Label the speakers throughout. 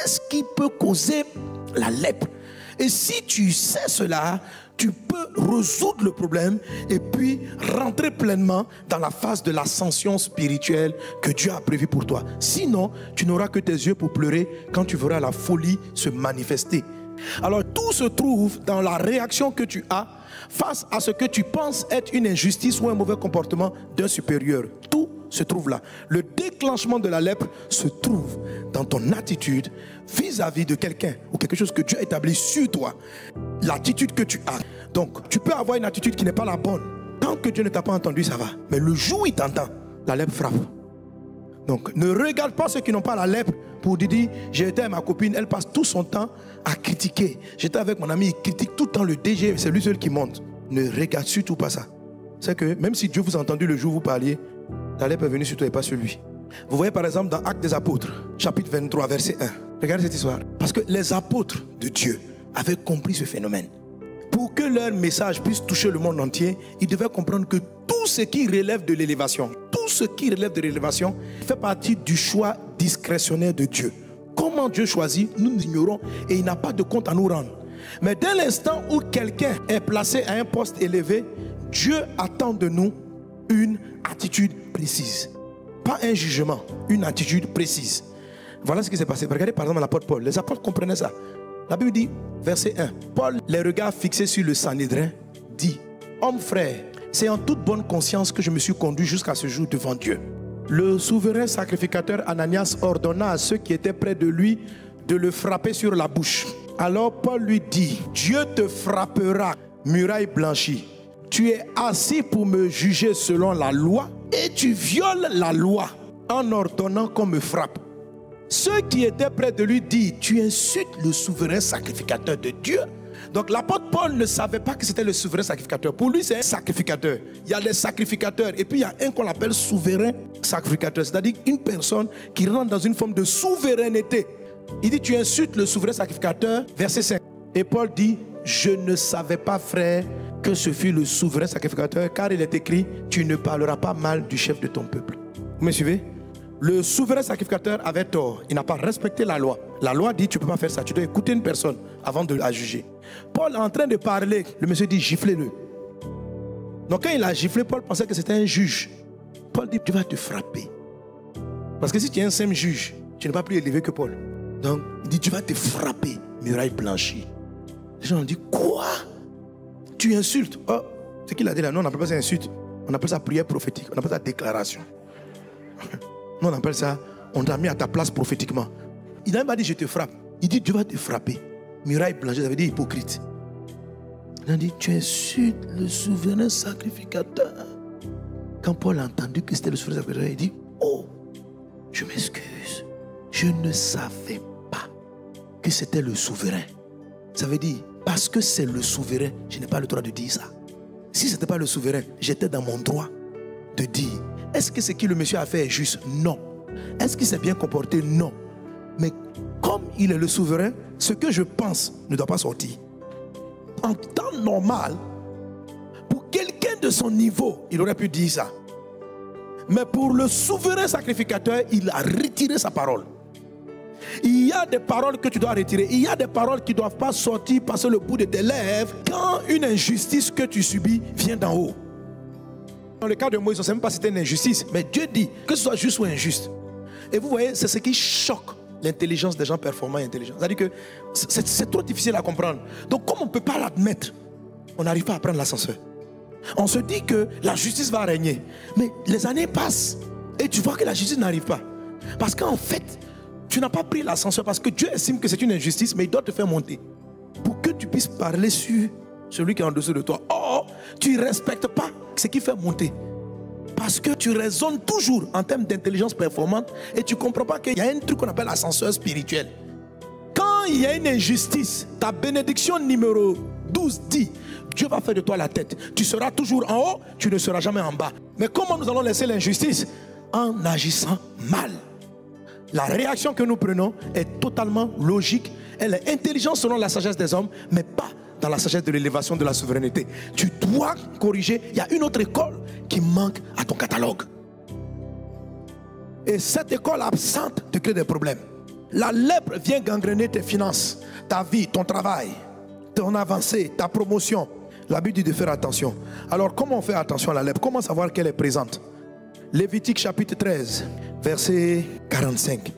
Speaker 1: qu'est-ce qui peut causer la lèpre. Et si tu sais cela, tu peux résoudre le problème et puis rentrer pleinement dans la phase de l'ascension spirituelle que Dieu a prévue pour toi. Sinon, tu n'auras que tes yeux pour pleurer quand tu verras la folie se manifester. Alors tout se trouve dans la réaction que tu as face à ce que tu penses être une injustice ou un mauvais comportement d'un supérieur. Tout se trouve là. Le déclenchement de la lèpre se trouve dans ton attitude vis-à-vis de quelqu'un ou quelque chose que Dieu a établi sur toi. L'attitude que tu as. Donc tu peux avoir une attitude qui n'est pas la bonne. Tant que Dieu ne t'a pas entendu, ça va. Mais le jour où il t'entend, la lèpre frappe. Donc ne regarde pas ceux qui n'ont pas la lèpre pour dire j'ai été avec ma copine, elle passe tout son temps à critiquer. J'étais avec mon ami, il critique tout le temps le DG, c'est lui seul qui monte. Ne regarde surtout pas ça. C'est que même si Dieu vous a entendu le jour où vous parliez, la lèpre est venue sur toi et pas sur lui. Vous voyez par exemple dans Actes des Apôtres, chapitre 23, verset 1. Regardez cette histoire. Parce que les apôtres de Dieu avaient compris ce phénomène. Pour que leur message puisse toucher le monde entier, ils devaient comprendre que tout ce qui relève de l'élévation, fait partie du choix discrétionnaire de Dieu. Comment Dieu choisit, nous l'ignorons et il n'a pas de compte à nous rendre. Mais dès l'instant où quelqu'un est placé à un poste élevé, Dieu attend de nous une attitude précise. Pas un jugement, une attitude précise. Voilà ce qui s'est passé. Regardez par exemple l'apôtre Paul. Les apôtres comprenaient ça. La Bible dit, verset 1, Paul, les regards fixés sur le Sanhédrin, dit, homme frère, c'est en toute bonne conscience que je me suis conduit jusqu'à ce jour devant Dieu. Le souverain sacrificateur Ananias ordonna à ceux qui étaient près de lui de le frapper sur la bouche. Alors Paul lui dit, Dieu te frappera, muraille blanchie. Tu es assis pour me juger selon la loi et tu violes la loi en ordonnant qu'on me frappe. Ceux qui étaient près de lui disent, tu insultes le souverain sacrificateur de Dieu. Donc l'apôtre Paul ne savait pas que c'était le souverain sacrificateur. Pour lui, c'est un sacrificateur. Il y a les sacrificateurs et puis il y a un qu'on appelle souverain sacrificateur. C'est-à-dire une personne qui rentre dans une forme de souveraineté. Il dit, tu insultes le souverain sacrificateur, verset 5. Et Paul dit, je ne savais pas, frère, que ce fut le souverain sacrificateur, car il est écrit, tu ne parleras pas mal du chef de ton peuple. Vous me suivez? Le souverain sacrificateur avait tort. Il n'a pas respecté la loi. La loi dit, tu ne peux pas faire ça. Tu dois écouter une personne avant de la juger. Paul est en train de parler. Le monsieur dit, giflez-le. Donc quand il a giflé, Paul pensait que c'était un juge. Paul dit, tu vas te frapper. Parce que si tu es un simple juge, tu n'es pas plus élevé que Paul. Donc il dit, tu vas te frapper, muraille blanchie. Les gens ont dit, quoi? Tu insultes. Oh, ce qu'il a dit là, nous on n'appelle pas ça insulte. On appelle ça prière prophétique. On appelle ça déclaration. Nous on appelle ça, on t'a mis à ta place prophétiquement. Il n'a même pas dit je te frappe. Il dit Dieu va te frapper. Muraille blanche, ça veut dire hypocrite. Il a dit tu insultes le souverain sacrificateur. Quand Paul a entendu que c'était le souverain sacrificateur, il dit oh, je m'excuse. Je ne savais pas que c'était le souverain. Ça veut dire parce que c'est le souverain, je n'ai pas le droit de dire ça. Si ce n'était pas le souverain, j'étais dans mon droit de dire. Est-ce que ce que le monsieur a fait est juste? Non. Est-ce qu'il s'est bien comporté? Non. Mais comme il est le souverain, ce que je pense ne doit pas sortir. En temps normal, pour quelqu'un de son niveau, il aurait pu dire ça. Mais pour le souverain sacrificateur, il a retiré sa parole. Il y a des paroles que tu dois retirer. Il y a des paroles qui ne doivent pas sortir passer le bout de tes lèvres quand une injustice que tu subis vient d'en haut. Dans le cas de Moïse, on ne sait même pas si c'était une injustice. Mais Dieu dit que ce soit juste ou injuste. Et vous voyez, c'est ce qui choque l'intelligence des gens performants et intelligents. C'est-à-dire que c'est trop difficile à comprendre. Donc comme on ne peut pas l'admettre, on n'arrive pas à prendre l'ascenseur. On se dit que la justice va régner. Mais les années passent et tu vois que la justice n'arrive pas. Parce qu'en fait, tu n'as pas pris l'ascenseur parce que Dieu estime que c'est une injustice, mais il doit te faire monter. Pour que tu puisses parler sur celui qui est en dessous de toi. Oh, tu ne respectes pas ce qui fait monter. Parce que tu raisonnes toujours en termes d'intelligence performante et tu ne comprends pas qu'il y a un truc qu'on appelle ascenseur spirituel. Quand il y a une injustice, ta bénédiction numéro 12 dit, Dieu va faire de toi la tête. Tu seras toujours en haut, tu ne seras jamais en bas. Mais comment nous allons laisser l'injustice? En agissant mal. La réaction que nous prenons est totalement logique. Elle est intelligente selon la sagesse des hommes, mais pas dans la sagesse de l'élévation de la souveraineté. Tu dois corriger. Il y a une autre école qui manque à ton catalogue. Et cette école absente te crée des problèmes. La lèpre vient gangréner tes finances, ta vie, ton travail, ton avancée, ta promotion. La Bible dit de faire attention. Alors comment on fait attention à la lèpre? Comment savoir qu'elle est présente? Lévitique chapitre 13, verset 45.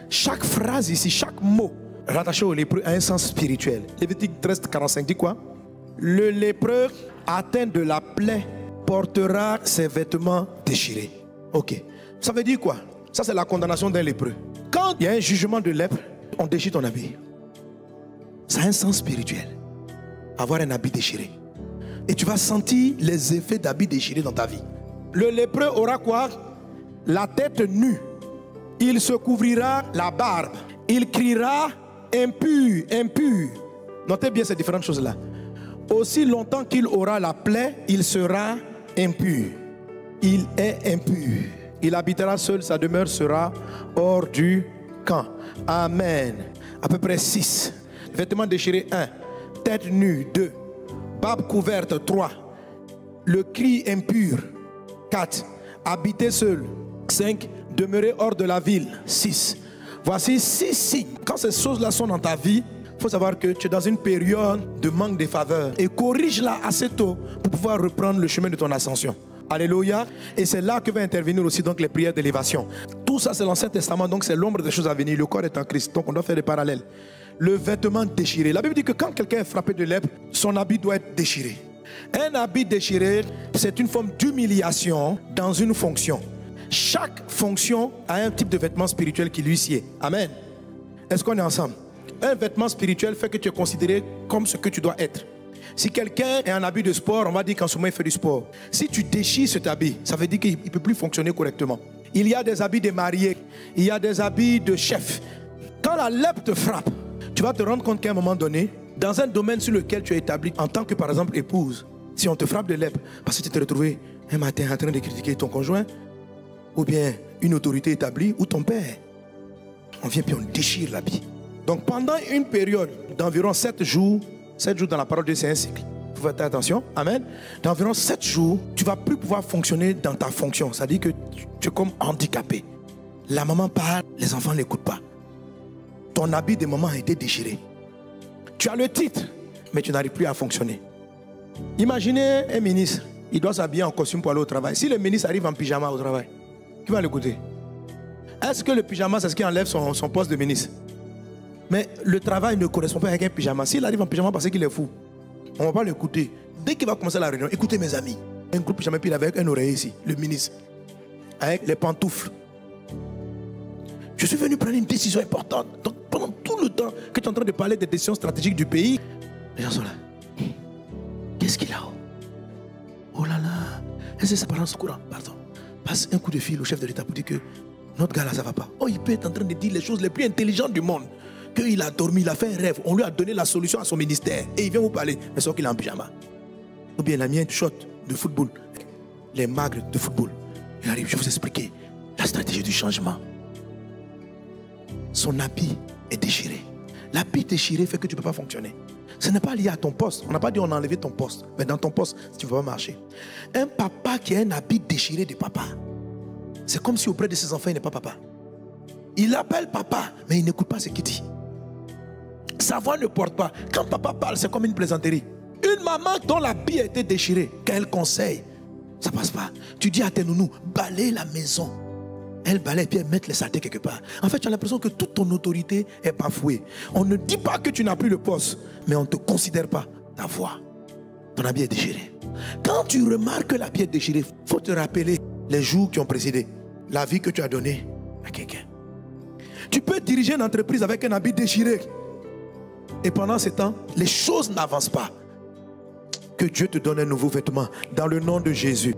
Speaker 1: Chaque phrase ici, chaque mot rattaché au lépreux a un sens spirituel. Lévitique 13, 45 dit quoi? Le lépreux atteint de la plaie portera ses vêtements déchirés. Ok. Ça veut dire quoi? Ça, c'est la condamnation d'un lépreux. Quand il y a un jugement de lèpre, on déchire ton habit. Ça a un sens spirituel. Avoir un habit déchiré. Et tu vas sentir les effets d'habits déchirés dans ta vie. Le lépreux aura quoi? La tête nue. Il se couvrira la barbe. Il criera impur, impur. Notez bien ces différentes choses-là. Aussi longtemps qu'il aura la plaie, il sera impur. Il est impur. Il habitera seul, sa demeure sera hors du camp. Amen. À peu près 6. Vêtements déchirés 1. Tête nue 2. Barbe couverte 3. Le cri impur 4. Habiter seul 5. Demeurer hors de la ville 6. Voici 6 signes. Quand ces choses-là sont dans ta vie, il faut savoir que tu es dans une période de manque de faveur. Et corrige-la assez tôt pour pouvoir reprendre le chemin de ton ascension. Alléluia. Et c'est là que va intervenir aussi donc les prières d'élévation. Tout ça c'est l'Ancien Testament, donc c'est l'ombre des choses à venir. Le corps est en Christ, donc on doit faire des parallèles. Le vêtement déchiré. La Bible dit que quand quelqu'un est frappé de lèpre, son habit doit être déchiré. Un habit déchiré, c'est une forme d'humiliation dans une fonction. Chaque fonction a un type de vêtement spirituel qui lui sied. Amen. Est-ce qu'on est ensemble? Un vêtement spirituel fait que tu es considéré comme ce que tu dois être. Si quelqu'un est en habit de sport, on va dire qu'en ce moment il fait du sport. Si tu déchires cet habit, ça veut dire qu'il ne peut plus fonctionner correctement. Il y a des habits de mariés, il y a des habits de chef. Quand la lèpre te frappe, tu vas te rendre compte qu'à un moment donné, dans un domaine sur lequel tu es établi, en tant que par exemple épouse, si on te frappe de lèpre, parce que tu t'es retrouvé un matin en train de critiquer ton conjoint, ou bien une autorité établie, ou ton père, on vient puis on déchire l'habit. Donc pendant une période d'environ 7 jours dans la parole de Dieu, c'est un cycle. Il faut faire attention. Amen. D'environ 7 jours, tu ne vas plus pouvoir fonctionner dans ta fonction. C'est-à-dire que tu es comme handicapé. La maman parle, les enfants ne l'écoutent pas. Ton habit de maman a été déchiré. Tu as le titre, mais tu n'arrives plus à fonctionner. Imaginez un ministre, il doit s'habiller en costume pour aller au travail. Si le ministre arrive en pyjama au travail, qui va l'écouter? Est-ce que le pyjama, c'est ce qui enlève son poste de ministre? Mais le travail ne correspond pas avec un pyjama. S'il arrive en pyjama parce qu'il est fou, on ne va pas l'écouter. Dès qu'il va commencer la réunion, écoutez mes amis. Un groupe pyjama, puis il avait un oreiller ici, le ministre, avec les pantoufles. Je suis venu prendre une décision importante. Donc pendant tout le temps que tu es en train de parler des décisions stratégiques du pays, les gens sont là. Qu'est-ce qu'il a? Oh là là. Est-ce que c'est parents courant? Pardon. Passe un coup de fil au chef de l'État pour dire que notre gars là, ça ne va pas. Oh, il peut être en train de dire les choses les plus intelligentes du monde. Qu'il a dormi, il a fait un rêve. On lui a donné la solution à son ministère. Et il vient vous parler. Mais sauf qu'il est en pyjama. Ou bien la mienne shot de football. Les magres de football. Il arrive, je vais vous expliquer la stratégie du changement. Son habit est déchiré. L'habit déchiré fait que tu ne peux pas fonctionner. Ce n'est pas lié à ton poste. On n'a pas dit on a enlevé ton poste. Mais dans ton poste, tu ne vas pas marcher. Un papa qui a un habit déchiré de papa, c'est comme si auprès de ses enfants, il n'est pas papa. Il l'appelle papa, mais il n'écoute pas ce qu'il dit. Sa voix ne porte pas. Quand papa parle, c'est comme une plaisanterie. Une maman dont l'habit a été déchiré, quand elle conseille, ça ne passe pas. Tu dis à tes nounous, balaye la maison. Elle balaye puis elle met les saletés quelque part. En fait, tu as l'impression que toute ton autorité est bafouée. On ne dit pas que tu n'as plus le poste, mais on ne te considère pas. Ta voix, ton habit est déchiré. Quand tu remarques que l'habit est déchiré, il faut te rappeler les jours qui ont précédé, la vie que tu as donnée à quelqu'un. Tu peux diriger une entreprise avec un habit déchiré. Et pendant ce temps, les choses n'avancent pas. Que Dieu te donne un nouveau vêtement dans le nom de Jésus.